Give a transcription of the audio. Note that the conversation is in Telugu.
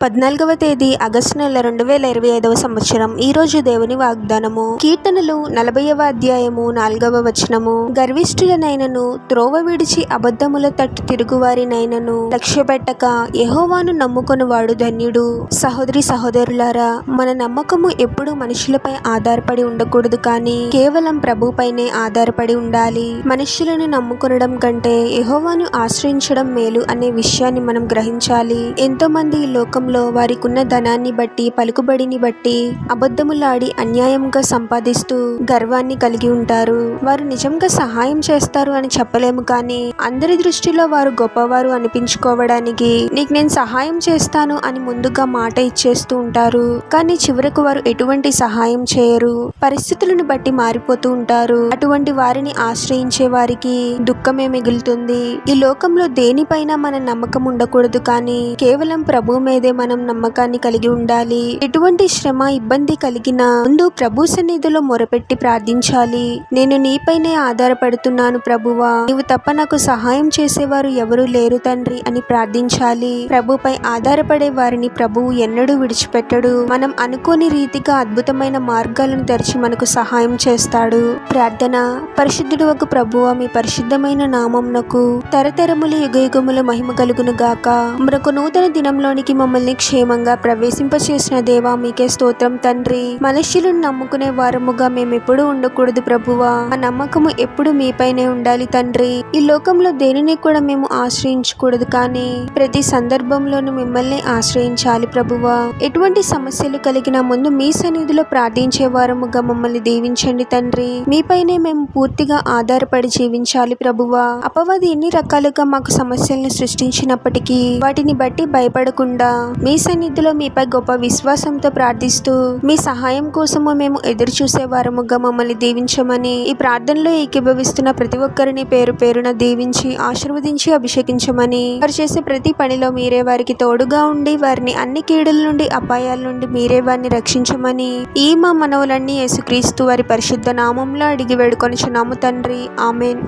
14వ తేదీ ఆగస్టు నెల 2025వ సంవత్సరం. ఈ రోజు దేవుని వాగ్దానము. కీర్తనలు 40వ అధ్యాయము 4వ వచనము. గర్విష్ఠులనైనను త్రోవ విడిచి అబద్ధముల తట్టు తిరుగువారినైనను లక్ష్యపెట్టక యెహోవాను నమ్ముకొనువాడు ధన్యుడు. సహోదరి సహోదరులారా, మన నమ్మకము ఎప్పుడు మనుషులపై ఆధారపడి ఉండకూడదు, కానీ కేవలం ప్రభుపైనే ఆధారపడి ఉండాలి. మనుషులను నమ్ముకొనడం కంటే యెహోవాను ఆశ్రయించడం మేలు అనే విషయాన్ని మనం గ్రహించాలి. ఎంతో మంది ఈ లోకంలో వారికున్న ధనాన్ని బట్టి, పలుకుబడిని బట్టి అబద్ధములాడి అన్యాయంగా సంపాదిస్తూ గర్వాన్ని కలిగి ఉంటారు. వారు నిజంగా సహాయం చేస్తారు అని చెప్పలేము, కానీ అందరి దృష్టిలో వారు గొప్పవారు అనిపించుకోవడానికి నీకు నేను సహాయం చేస్తాను అని ముందుగా మాట ఇచ్చేస్తూ ఉంటారు. కానీ చివరకు వారు ఎటువంటి సహాయం చేయరు. పరిస్థితులను బట్టి మారిపోతూ ఉంటారు. అటువంటి వారిని ఆశ్రయించే వారికి దుఃఖమే మిగులుతుంది. ఈ లోకంలో దేనిపైన మన నమ్మకం ఉండకూడదు, కానీ కేవలం ప్రభు మీదే మనం నమ్మకాన్ని కలిగి ఉండాలి. ఎటువంటి శ్రమ, ఇబ్బంది కలిగినా ముందు ప్రభు సన్నిధిలో మొరపెట్టి ప్రార్థించాలి. నేను నీపైనే ఆధారపడుతున్నాను ప్రభువా, నీవు తప్ప నాకు సహాయం చేసేవారు ఎవరూ లేరు తండ్రి అని ప్రార్థించాలి. ప్రభుపై ఆధారపడే వారిని ప్రభువు ఎన్నడూ విడిచిపెట్టడు. మనం అనుకోని రీతిగా అద్భుతమైన మార్గాలను తెరిచి మనకు సహాయం చేస్తాడు. ప్రార్థన. పరిశుద్ధుడు వగు ప్రభువా, మీ పరిశుద్ధమైన నామమునకు తరతరములు యుగయుగముల మహిమ కలుగును గాక. మరొక నూతన దినంలోనికి మమ్మల్ని క్షేమంగా ప్రవేశింపచేసిన దేవా, మీకే స్తోత్రం తండ్రి. మనుష్యులను నమ్ముకునే వారముగా మేము ఎప్పుడు ఉండకూడదు ప్రభువా. ఆ నమ్మకము ఎప్పుడు మీపైనే ఉండాలి తండ్రి. ఈ లోకంలో దేనిని కూడా మేము ఆశ్రయించకూడదు, కానీ ప్రతి సందర్భంలోనూ మిమ్మల్ని ఆశ్రయించాలి ప్రభువా. ఎటువంటి సమస్యలు కలిగిన ముందు మీ సన్నిధిలో ప్రార్థించే వారముగా మమ్మల్ని దీవించండి తండ్రి. మీపైనే మేము పూర్తిగా ఆధారపడి జీవించాలి ప్రభువా. అపవాది ఎన్ని రకాలుగా మాకు సమస్యలను సృష్టించినప్పటికీ వాటిని బట్టి భయపడకుండా మీ సన్నిధిలో మీపై గొప్ప విశ్వాసంతో ప్రార్థిస్తూ మీ సహాయం కోసము మేము ఎదురు చూసే వారముగా మమ్మల్ని దీవించమని ఈ ప్రార్థనలో ఏకీభవిస్తున్న ప్రతి ఒక్కరిని పేరు పేరున దీవించి ఆశీర్వదించి అభిషేకించమని, వారు చేసే ప్రతి పనిలో మీరే వారికి తోడుగా ఉండి వారిని అన్ని కీడుల నుండి, అపాయాల నుండి మీరే వారిని రక్షించమని ఈ మా మనవులన్నీ యేసుక్రీస్తు వారి పరిశుద్ధ నామంలో అడిగి వేడుకొనుచున్నాము తండ్రి. ఆమెన్.